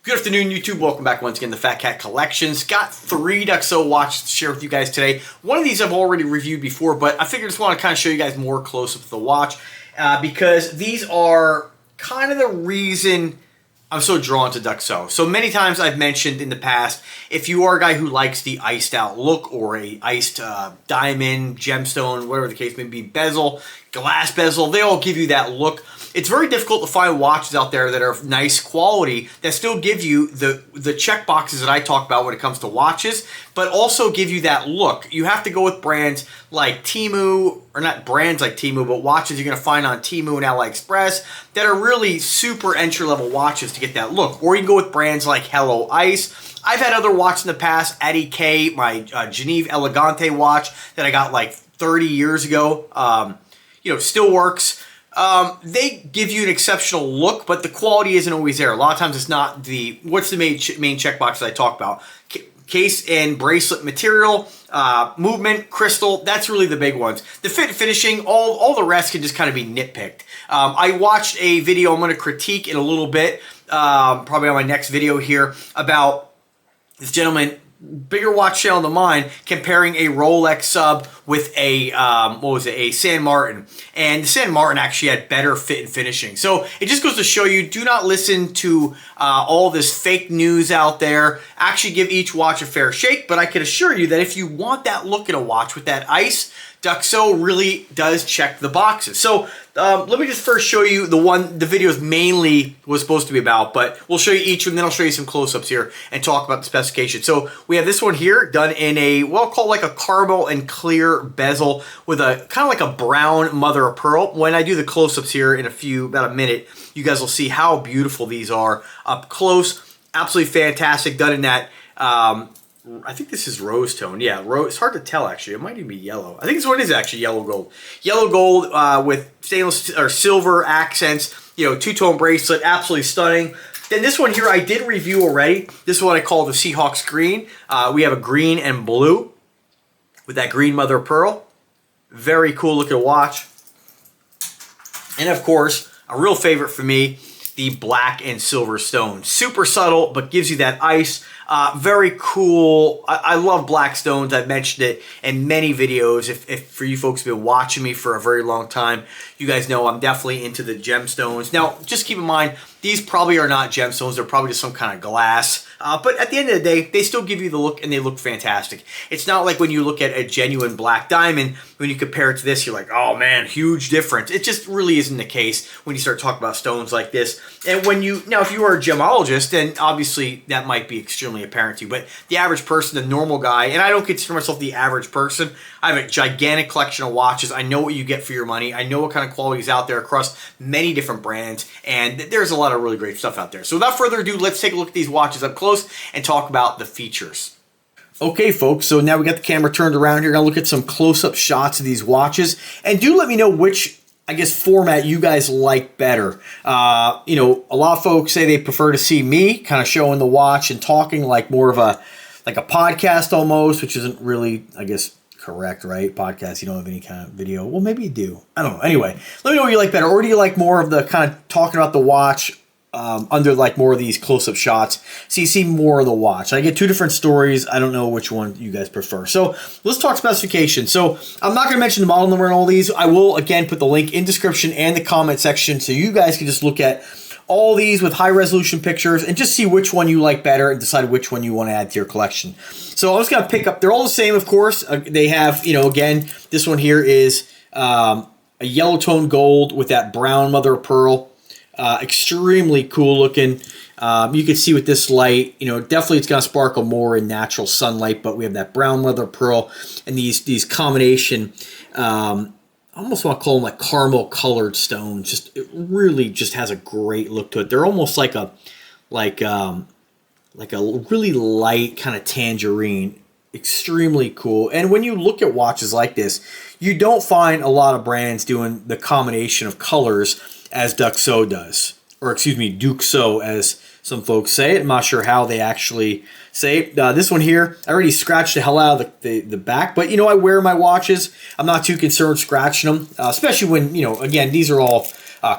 Good afternoon, YouTube. Welcome back once again to Fat Cat Collections. Got 3 Duxot watches to share with you guys today. One of these I've already reviewed before, but I figured I just want to kind of show you guys more close up of the watch because these are kind of the reason I'm so drawn to Duxot. So many times I've mentioned in the past, if you are a guy who likes the iced out look or a iced diamond, gemstone, whatever the case may be, bezel, glass bezel, they all give you that look. It's very difficult to find watches out there that are of nice quality that still give you the check boxes that I talk about when it comes to watches, but also give you that look. You have to go with brands like Temu, or not brands like Temu, but watches you're going to find on Temu and AliExpress that are really super entry-level watches to get that look. Or you can go with brands like Hello Ice. I've had other watches in the past, Eddie K, my Geneve Elegante watch that I got like 30 years ago. Still works. They give you an exceptional look, but the quality isn't always there. A lot of times it's not the, what's the main checkbox that I talk about? Case and bracelet material, movement, crystal, that's really the big ones. The fit and finishing, all the rest can just kind of be nitpicked. I watched a video I'm going to critique in a little bit, probably on my next video here, about this gentleman, bigger watch channel than mine, comparing a Rolex sub with a, a San Martin. And the San Martin actually had better fit and finishing. So it just goes to show you, do not listen to all this fake news out there. Actually give each watch a fair shake, but I can assure you that if you want that look in a watch with that ice, Duxot really does check the boxes. So let me just first show you the videos mainly was supposed to be about, but we'll show you each one, then I'll show you some close-ups here and talk about the specifications. So we have this one here done in a, well, called like a caramel and clear bezel with a kind of like a brown mother of pearl. When I do the close-ups here in about a minute, you guys will see how beautiful these are up close. Absolutely fantastic, done in that I think this is rose tone. Yeah, it's hard to tell actually. It might even be yellow. I think this one is actually yellow gold. Yellow gold with stainless or silver accents. Two-tone bracelet, absolutely stunning. Then this one here I did review already. This is what I call the Seahawks green. We have a green and blue with that green mother of pearl. Very cool looking watch. And of course, a real favorite for me, the black and silver stone. Super subtle, but gives you that ice. Very cool. I love black stones. I've mentioned it in many videos. If for you folks who've been watching me for a very long time, you guys know I'm definitely into the gemstones. Now, just keep in mind, these probably are not gemstones. They're probably just some kind of glass. But at the end of the day, they still give you the look, and they look fantastic. It's not like when you look at a genuine black diamond, when you compare it to this, you're like, oh man, huge difference. It just really isn't the case when you start talking about stones like this. And now if you are a gemologist, then obviously that might be extremely apparent to you. But the average person, the normal guy, and I don't consider myself the average person. I have a gigantic collection of watches. I know what you get for your money. I know what kind of quality is out there across many different brands, and there's a lot of really great stuff out there. So without further ado, let's take a look at these watches up close and talk about the features. Okay, folks, so now we got the camera turned around here. We're going to look at some close-up shots of these watches, and do let me know which, I guess, format you guys like better. A lot of folks say they prefer to see me kind of showing the watch and talking like more of a podcast almost, which isn't really, I guess, correct, right? Podcast, you don't have any kind of video. Well, maybe you do. I don't know. Anyway, let me know what you like better. Or do you like more of the kind of talking about the watch under like more of these close-up shots, so you see more of the watch? I get two different stories. I don't know which one you guys prefer. So let's talk specifications. So I'm not going to mention the model number and all these. I will, again, put the link in description and the comment section so you guys can just look at all these with high-resolution pictures and just see which one you like better and decide which one you want to add to your collection. So I'm just going to pick up, they're all the same, of course. They have, again, this one here is a yellow tone gold with that brown mother of pearl. Extremely cool looking. You can see with this light, definitely it's going to sparkle more in natural sunlight, but we have that brown mother of pearl and these combination, I almost want to call them like caramel colored stones. It really just has a great look to it. They're almost like a really light kind of tangerine. Extremely cool. And when you look at watches like this, you don't find a lot of brands doing the combination of colors as Duxot does. Or excuse me, Duxot, as some folks say it. I'm not sure how they actually say it. This one here, I already scratched the hell out of the back, but I wear my watches. I'm not too concerned scratching them, especially when, again, these are all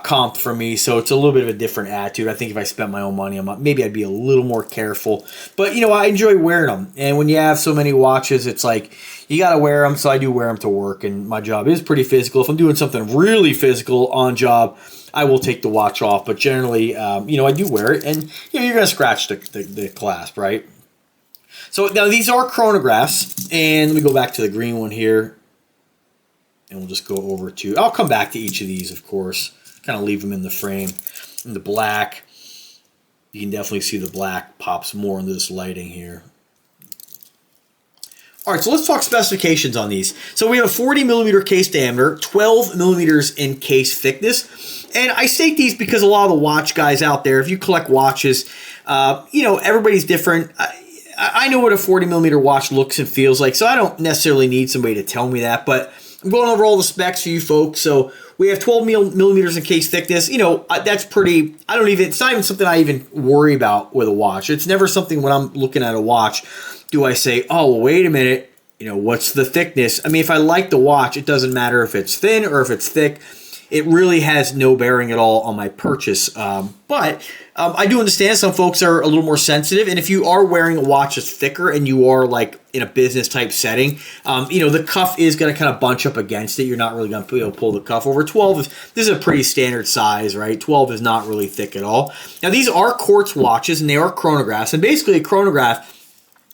comp for me, so it's a little bit of a different attitude. I think if I spent my own money, maybe I'd be a little more careful. But, you know, I enjoy wearing them. And when you have so many watches, it's like you got to wear them, so I do wear them to work. And my job is pretty physical. If I'm doing something really physical on job, I will take the watch off. But generally, you know, I do wear it. And, you know, you're going to scratch the clasp, right? So now these are chronographs. And let me go back to the green one here. And we'll just go over to, I'll come back to each of these, of course. Kind of leave them in the frame. In the black, you can definitely see the black pops more into this lighting here. All right, so let's talk specifications on these. So we have a 40 millimeter case diameter, 12 millimeters in case thickness. And I state these because a lot of the watch guys out there, if you collect watches, you know, everybody's different. I know what a 40 millimeter watch looks and feels like, so I don't necessarily need somebody to tell me that, but I'm going over all the specs for you folks. So we have 12 millimeters in case thickness. You know, that's pretty, it's not even something I even worry about with a watch. It's never something when I'm looking at a watch, do I say, oh, well, wait a minute, you know, what's the thickness? I mean, if I like the watch, it doesn't matter if it's thin or if it's thick. It really has no bearing at all on my purchase. But I do understand some folks are a little more sensitive. And if you are wearing a watch that's thicker and you are like in a business type setting, you know, the cuff is going to kind of bunch up against it. You're not really going to be able to pull the cuff over. 12 this is a pretty standard size, right? 12 is not really thick at all. Now, these are quartz watches and they are chronographs. And basically a chronograph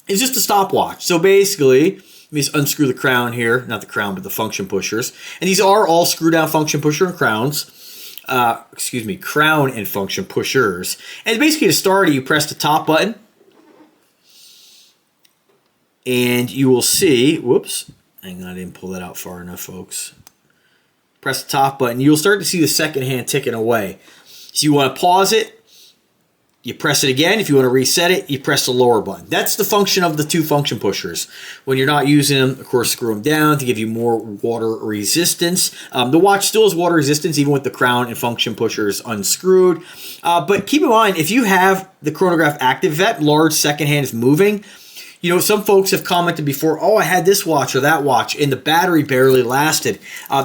is just a stopwatch. So basically, let me just unscrew the crown here. Not the crown, but the function pushers. And these are all screw down function pusher and crowns. Excuse me, crown and function pushers. And basically to start it, you press the top button. And you will see, whoops, hang on, I didn't pull that out far enough, folks. Press the top button. You'll start to see the second hand ticking away. So you want to pause it. You press it again. If you want to reset it, you press the lower button. That's the function of the two function pushers. When you're not using them, of course, screw them down to give you more water resistance. The watch still has water resistance, even with the crown and function pushers unscrewed. But keep in mind, if you have the chronograph active, if that large second hand is moving, you know, some folks have commented before, oh, I had this watch or that watch, and the battery barely lasted.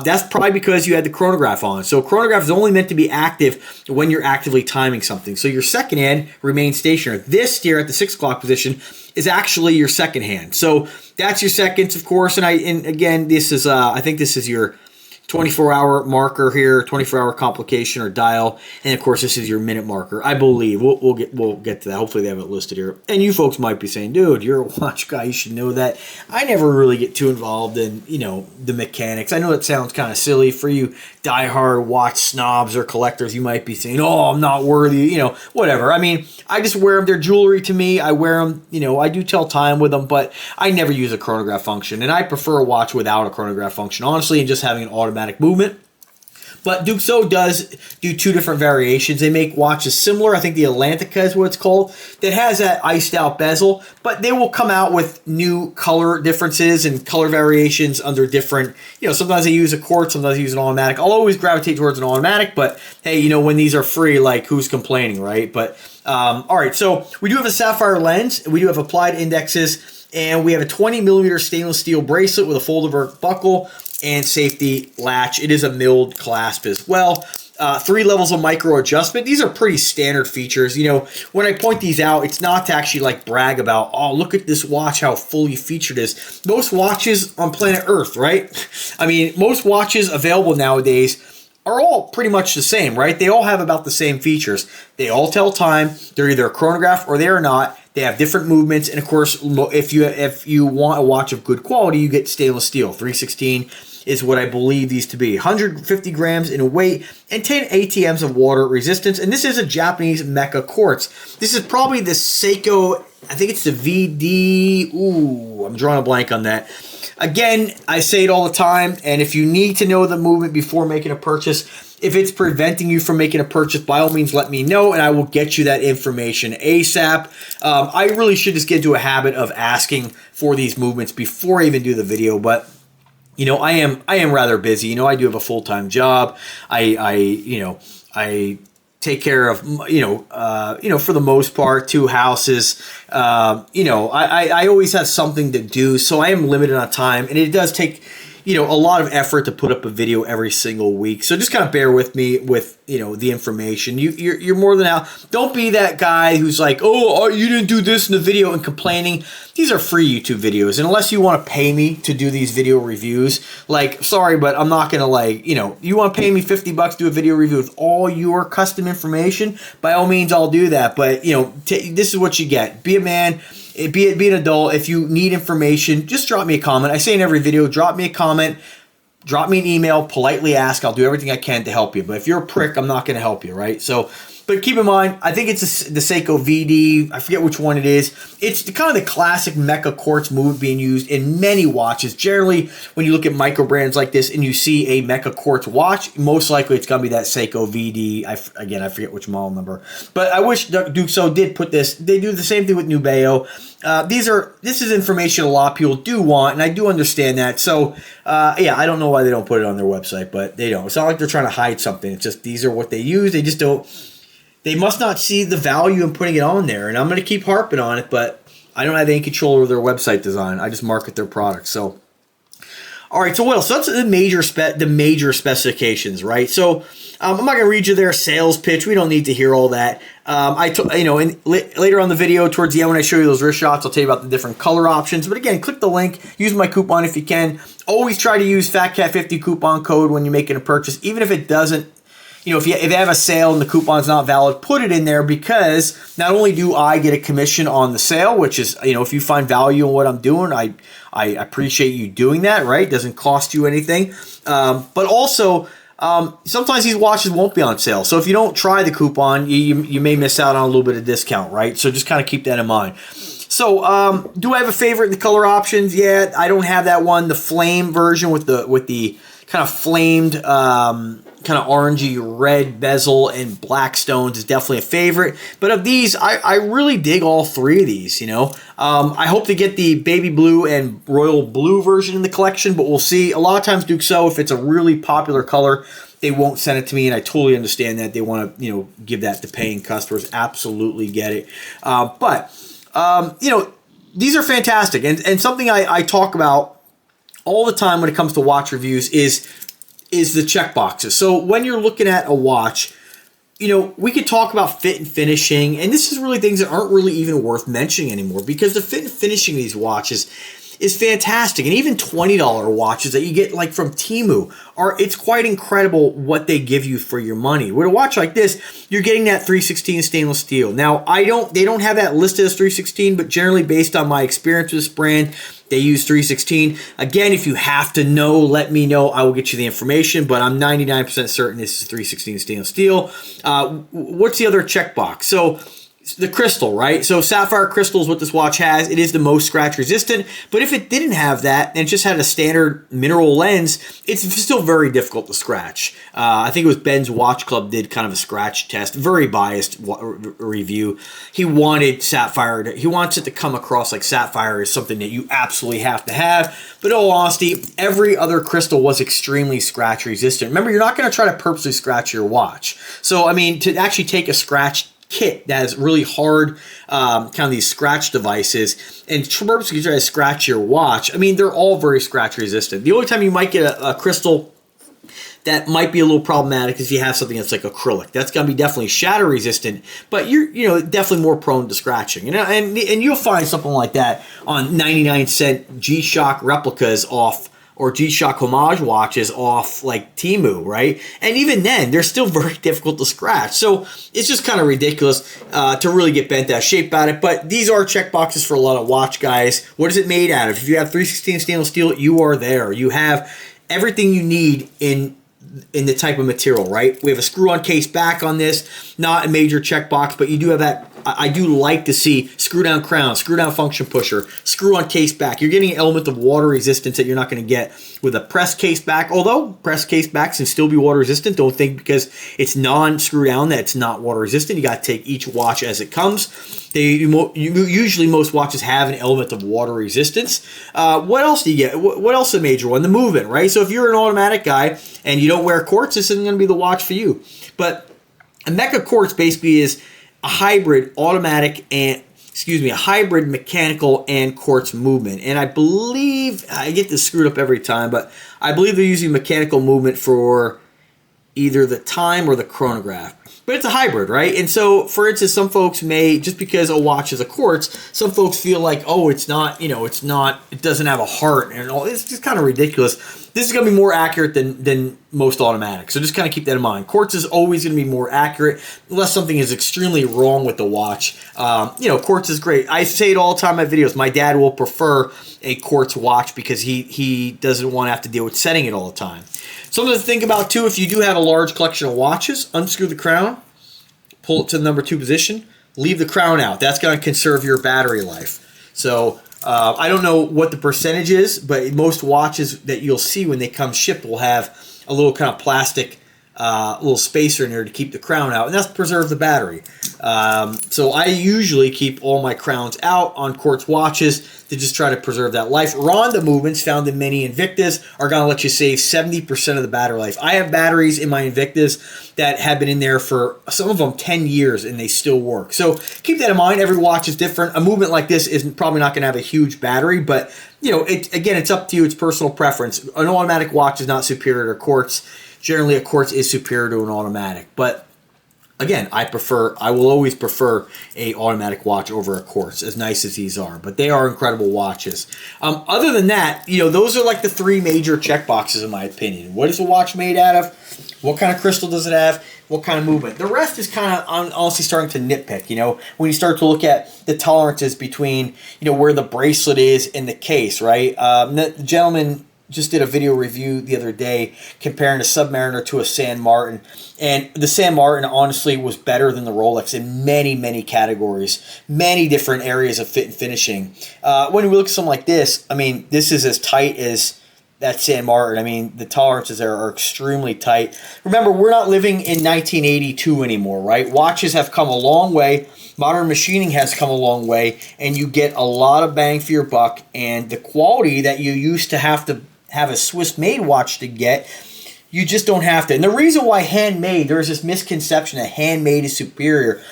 That's probably because you had the chronograph on. So chronograph is only meant to be active when you're actively timing something. So your second hand remains stationary. This here at the 6 o'clock position is actually your second hand. So that's your seconds, of course. And again, this is I think this is your 24-hour marker here, 24-hour complication or dial, and of course this is your minute marker. I believe we'll get to that. Hopefully they have it listed here. And you folks might be saying, "Dude, you're a watch guy. You should know that." I never really get too involved in the mechanics. I know it sounds kind of silly for you diehard watch snobs or collectors. You might be saying, "Oh, I'm not worthy," whatever. I mean, I just wear them. They're jewelry to me. I wear them. I do tell time with them, but I never use a chronograph function, and I prefer a watch without a chronograph function, honestly, and just having an automatic movement. But Duxot does do two different variations. They make watches similar. I think the Atlantica is what it's called. That has that iced out bezel, but they will come out with new color differences and color variations under different, sometimes they use a quartz, sometimes they use an automatic. I'll always gravitate towards an automatic, but hey, when these are free, like who's complaining, right? But all right, so we do have a sapphire lens. We do have applied indexes, and we have a 20 millimeter stainless steel bracelet with a foldable buckle and safety latch. It is a milled clasp as well. 3 levels of micro adjustment. These are pretty standard features. When I point these out, it's not to actually brag about, oh, look at this watch, how fully featured it is. Most watches on planet Earth, right? I mean, most watches available nowadays are all pretty much the same, right? They all have about the same features. They all tell time. They're either a chronograph or they are not. They have different movements, and of course, if you want a watch of good quality, you get stainless steel. 316 is what I believe these to be. 150 grams in weight and 10 ATMs of water resistance. And this is a Japanese mecha quartz. This is probably the Seiko, I think it's the VD. Ooh, I'm drawing a blank on that. Again, I say it all the time, and if you need to know the movement before making a purchase, if it's preventing you from making a purchase, by all means, let me know, and I will get you that information ASAP. I really should just get into a habit of asking for these movements before I even do the video, but I am rather busy. I do have a full-time job. I take care of, for the most part, 2 houses. I always have something to do, so I am limited on time, and it does take, a lot of effort to put up a video every single week. So just kind of bear with me with, the information. You're more than out. Don't be that guy who's like, oh, you didn't do this in the video and complaining. These are free YouTube videos. And unless you want to pay me to do these video reviews, like, sorry, but I'm not going to you want to pay me $50 to do a video review with all your custom information, by all means, I'll do that. But, this is what you get. Be a man. Be an adult. If you need information, just drop me a comment. I say in every video, drop me a comment. Drop me an email, politely ask. I'll do everything I can to help you. But if you're a prick, I'm not going to help you, right? So, but keep in mind, I think it's the Seiko VD. I forget which one it is. It's kind of the classic mecha quartz move being used in many watches. Generally, when you look at micro brands like this and you see a mecha quartz watch, most likely it's going to be that Seiko VD. Again, I forget which model number. But I wish Duxot did put this. They do the same thing with Nubeo. This is information a lot of people do want, and I do understand that. So, yeah, I don't know why they don't put it on their website, but they don't. It's not like they're trying to hide something. It's just these are what they use. They just don't. They must not see the value in putting it on there, and I'm going to keep harping on it, but I don't have any control over their website design. I just market their products. So, all right. So what else? So that's the major specifications, right? So I'm not going to read you their sales pitch. We don't need to hear all that. Later on the video, towards the end, when I show you those wrist shots, I'll tell you about the different color options. But again, click the link. Use my coupon if you can. Always try to use FATCAT50 coupon code when you're making a purchase, even if it doesn't. If you have a sale and the coupon's not valid, put it in there, because not only do I get a commission on the sale, which is, if you find value in what I'm doing, I appreciate you doing that, right? It doesn't cost you anything. But also, sometimes these watches won't be on sale. So if you don't try the coupon, you may miss out on a little bit of discount, right? So just kind of keep that in mind. So do I have a favorite in the color options? Yeah, I don't have that one. The flame version with the kind of flamed kind of orangey red bezel and black stones is definitely a favorite. But of these, I really dig all three of these, I hope to get the baby blue and royal blue version in the collection, but we'll see. A lot of times Duxot, if it's a really popular color, they won't send it to me, and I totally understand that. They want to, give that to paying customers. Absolutely get it. But these are fantastic. And something I talk about all the time when it comes to watch reviews is the check boxes. So when you're looking at a watch, we could talk about fit and finishing, and this is really things that aren't really even worth mentioning anymore, because the fit and finishing of these watches is fantastic. And even $20 watches that you get like from Temu it's quite incredible what they give you for your money. With a watch like this, you're getting that 316 stainless steel. Now, they don't have that listed as 316, but generally based on my experience with this brand, they use 316. Again, if you have to know, let me know. I will get you the information, but I'm 99% certain this is 316 stainless steel. What's the other checkbox? So the crystal, right? So sapphire crystal is what this watch has. It is the most scratch resistant, but if it didn't have that and just had a standard mineral lens, it's still very difficult to scratch. I think it was Ben's Watch Club did kind of a scratch test, very biased review. He wanted sapphire, he wants it to come across like sapphire is something that you absolutely have to have. But in all honesty, every other crystal was extremely scratch resistant. Remember, you're not going to try to purposely scratch your watch. So, I mean, to actually take a scratch kit that has really hard kind of these scratch devices and purposely try to scratch your watch, I mean, they're all very scratch resistant. The only time you might get a crystal that might be a little problematic is if you have something that's like acrylic. That's going to be definitely shatter resistant, but you're definitely more prone to scratching. And you'll find something like that on 99-cent G-Shock replicas off, or G-Shock homage watches off like Temu, right? And even then, they're still very difficult to scratch. So it's just kind of ridiculous to really get bent out of shape about it. But these are check boxes for a lot of watch guys. What is it made out of? If you have 316 stainless steel, you are there. You have everything you need in the type of material, right? We have a screw-on case back on this, not a major checkbox, but you do have that. I do like to see screw-down crown, screw-down function pusher, screw-on case back. You're getting an element of water resistance that you're not going to get with a press case back, although press case backs can still be water resistant. Don't think because it's non-screw-down that it's not water resistant. You got to take each watch as it comes. Usually most watches have an element of water resistance. What else do you get? What else is a major one? The movement, right? So if you're an automatic guy and you don't wear quartz, this isn't going to be the watch for you. But a Mecha Quartz basically is a hybrid automatic and excuse me, a hybrid mechanical and quartz movement. And I believe, I get this screwed up every time, but I believe they're using mechanical movement for either the time or the chronograph. But it's a hybrid, right? And so, for instance, some folks may, just because a watch is a quartz, some folks feel like, oh, it's not, you know, it's not, it doesn't have a heart and all. It's just kind of ridiculous. This is going to be more accurate than most automatics. So just kind of keep that in mind. Quartz is always going to be more accurate unless something is extremely wrong with the watch. You know, quartz is great. I say it all the time in my videos. My dad will prefer a quartz watch because he doesn't want to have to deal with setting it all the time. Something to think about too, if you do have a large collection of watches, unscrew the crown, pull it to the number 2 position, leave the crown out. That's going to conserve your battery life. So I don't know what the percentage is, but most watches that you'll see when they come shipped will have a little kind of plastic little spacer in there to keep the crown out, and that's to preserve the battery. So I usually keep all my crowns out on quartz watches to just try to preserve that life. Ronda movements found in many Invictus are going to let you save 70% of the battery life. I have batteries in my Invictus that have been in there for some of them 10 years and they still work. So keep that in mind. Every watch is different. A movement like this is probably not going to have a huge battery, but you know, again, it's up to you. It's personal preference. An automatic watch is not superior to quartz. Generally, a quartz is superior to an automatic, but again, I will always prefer a automatic watch over a quartz, as nice as these are. But they are incredible watches. Other than that, you know, those are like the 3 major check boxes in my opinion. What is the watch made out of? What kind of crystal does it have? What kind of movement? The rest is kind of honestly starting to nitpick. You know, when you start to look at the tolerances between, you know, where the bracelet is in the case, right? The gentleman just did a video review the other day comparing a Submariner to a San Martin. And the San Martin, honestly, was better than the Rolex in many, many categories, many different areas of fit and finishing. When we look at something like this, I mean, this is as tight as that San Martin. I mean, the tolerances there are extremely tight. Remember, we're not living in 1982 anymore, right? Watches have come a long way. Modern machining has come a long way, and you get a lot of bang for your buck. And the quality that you used to have a Swiss-made watch to get, you just don't have to. And the reason why handmade, there's this misconception that handmade is superior.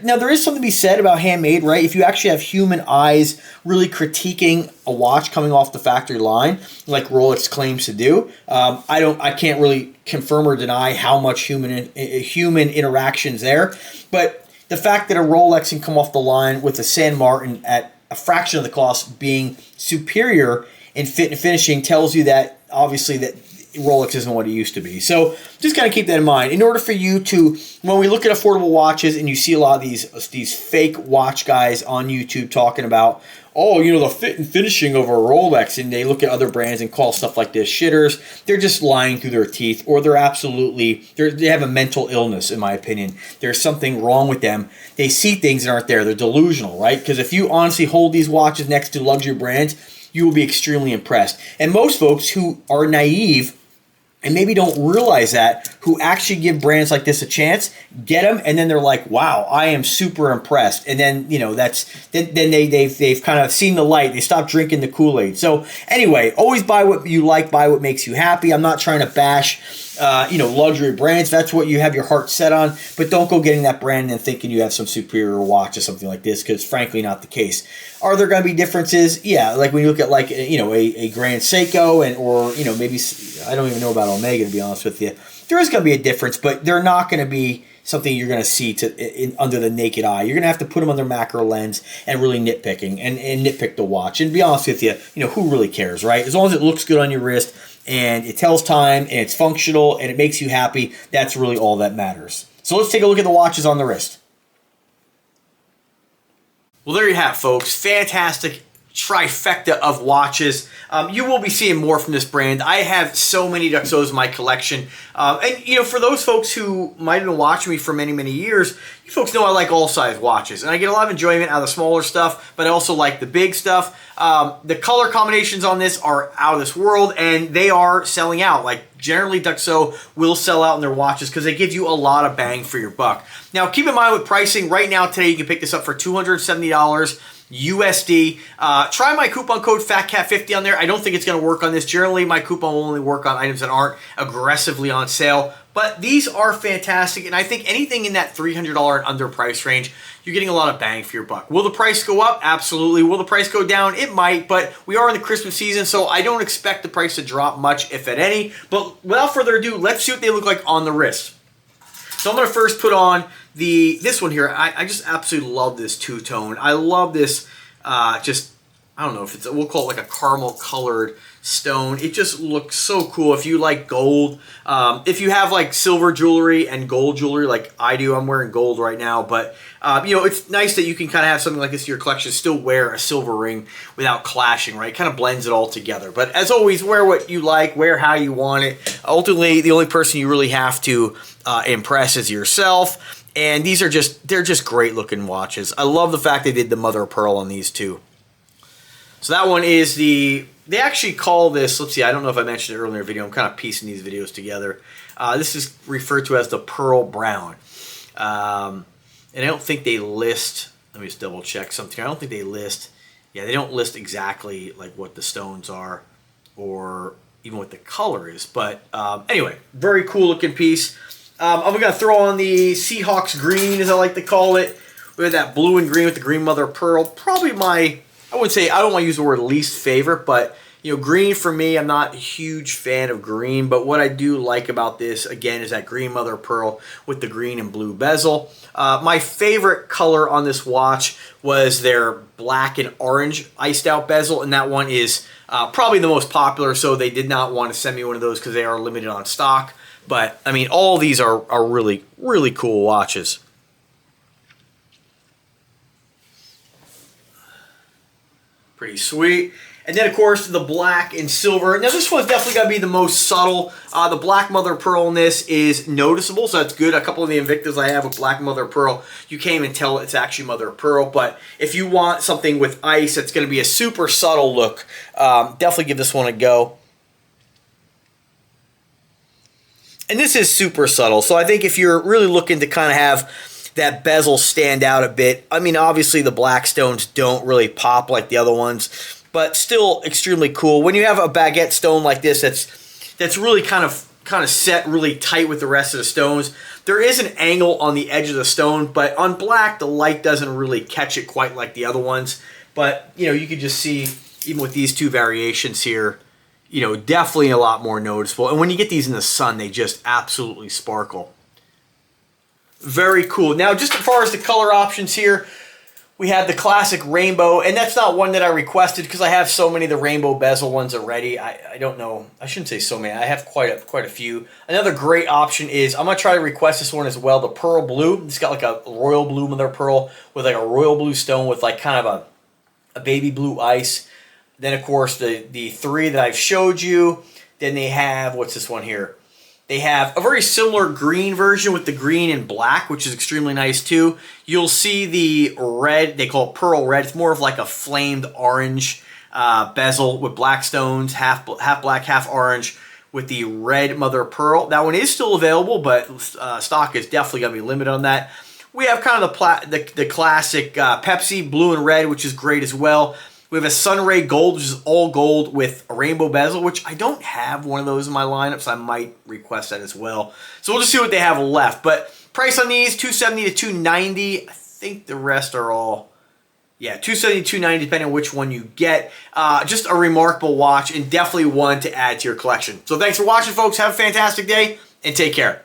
Now, there is something to be said about handmade, right? If you actually have human eyes really critiquing a watch coming off the factory line, like Rolex claims to do, I can't really confirm or deny how much human interactions there. But the fact that a Rolex can come off the line with a San Martin at a fraction of the cost being superior in fit and finishing tells you that obviously that Rolex isn't what it used to be. So just kind of keep that in mind. In order for you to, when we look at affordable watches and you see a lot of these fake watch guys on YouTube talking about, oh, you know, the fit and finishing of a Rolex, and they look at other brands and call stuff like this shitters, they're just lying through their teeth, or they have a mental illness, in my opinion. There's something wrong with them. They see things that aren't there. They're delusional, right? Because if you honestly hold these watches next to luxury brands, you will be extremely impressed. And most folks who are naive and maybe don't realize that, who actually give brands like this a chance, get them, and then they're like, wow, I am super impressed. And then, you know, then they've kind of seen the light. They stop drinking the Kool-Aid. So anyway, always buy what you like, buy what makes you happy. I'm not trying to bash luxury brands. That's what you have your heart set on. But don't go getting that brand and thinking you have some superior watch or something like this, because frankly, not the case. Are there going to be differences? Yeah, like when you look at like, you know, a Grand Seiko or, you know, maybe, I don't even know about Omega, to be honest with you. There is going to be a difference, but they're not going to be something you're going to see under the naked eye. You're going to have to put them under macro lens and really nitpicking and nitpick the watch. And to be honest with you, you know, who really cares, right? As long as it looks good on your wrist and it tells time and it's functional and it makes you happy, that's really all that matters. So let's take a look at the watches on the wrist. Well, there you have it, folks. Fantastic trifecta of watches. You will be seeing more from this brand. I have so many Duxots in my collection. And, you know, for those folks who might have been watching me for many, many years, you folks know I like all size watches. And I get a lot of enjoyment out of the smaller stuff, but I also like the big stuff. The color combinations on this are out of this world, and they are selling out. Like, generally, Duxot will sell out in their watches because they give you a lot of bang for your buck. Now, keep in mind with pricing, right now, today, you can pick this up for $270. USD. Try my coupon code FATCAT50 on there. I don't think it's going to work on this. Generally, my coupon will only work on items that aren't aggressively on sale, But these are fantastic, and I think anything in that $300 and under price range, you're getting a lot of bang for your buck. Will the price go up? Absolutely. Will the price go down? It might, but we are in the Christmas season, so I don't expect the price to drop much, if at any. But without further ado, let's see what they look like on the wrist. So I'm going to first put on this one here. I just absolutely love this two-tone. I love this I don't know if we'll call it like a caramel colored stone. It just looks so cool. If you like gold, if you have like silver jewelry and gold jewelry like I do, I'm wearing gold right now, but you know, it's nice that you can kind of have something like this in your collection, still wear a silver ring without clashing, right? It kind of blends it all together. But as always, wear what you like, wear how you want it. Ultimately, the only person you really have to impress is yourself. And these are they're just great looking watches. I love the fact they did the mother of pearl on these too. So that one is they actually call this, let's see, I don't know if I mentioned it earlier in the video. I'm kind of piecing these videos together. This is referred to as the Pearl Brown. And I don't think they list, let me just double check something. I don't think they list, yeah, they don't list exactly like what the stones are or even what the color is. But anyway, very cool looking piece. I'm going to throw on the Seahawks green, as I like to call it. We have that blue and green with the green mother of pearl. Probably my, I wouldn't say, I don't want to use the word least favorite, but you know, green for me, I'm not a huge fan of green, but what I do like about this, again, is that green mother of pearl with the green and blue bezel. My favorite color on this watch was their black and orange iced out bezel, and that one is probably the most popular, so they did not want to send me one of those because they are limited on stock. But, I mean, all these are really, really cool watches. Pretty sweet. And then, of course, the black and silver. Now, this one's definitely going to be the most subtle. The black mother of pearl in this is noticeable, so that's good. A couple of the Invictas I have with black mother of pearl, you can't even tell it's actually mother of pearl. But if you want something with ice that's going to be a super subtle look, definitely give this one a go. And this is super subtle, so I think if you're really looking to kind of have that bezel stand out a bit, I mean, obviously the black stones don't really pop like the other ones, but still extremely cool. When you have a baguette stone like this that's really kind of set really tight with the rest of the stones, there is an angle on the edge of the stone, but on black, the light doesn't really catch it quite like the other ones. But, you know, you can just see, even with these two variations here, you know, definitely a lot more noticeable. And when you get these in the sun, they just absolutely sparkle. Very cool. Now, just as far as the color options here, we have the classic rainbow, and that's not one that I requested because I have so many of the rainbow bezel ones already. I don't know. I shouldn't say so many. I have quite a few. Another great option is, I'm going to try to request this one as well, the pearl blue. It's got like a royal blue mother pearl with like a royal blue stone with like kind of a baby blue ice. Then, of course, the three that I've showed you. Then they have, what's this one here? They have a very similar green version with the green and black, which is extremely nice too. You'll see the red, they call it pearl red. It's more of like a flamed orange bezel with black stones, half black, half orange, with the red mother of pearl. That one is still available, but stock is definitely going to be limited on that. We have kind of the classic Pepsi blue and red, which is great as well. We have a Sunray Gold, which is all gold with a rainbow bezel, which I don't have one of those in my lineup, so I might request that as well. So we'll just see what they have left. But price on these, $270 to $290. I think the rest are all, yeah, $270 to $290, depending on which one you get. Just a remarkable watch, and definitely one to add to your collection. So thanks for watching, folks. Have a fantastic day, and take care.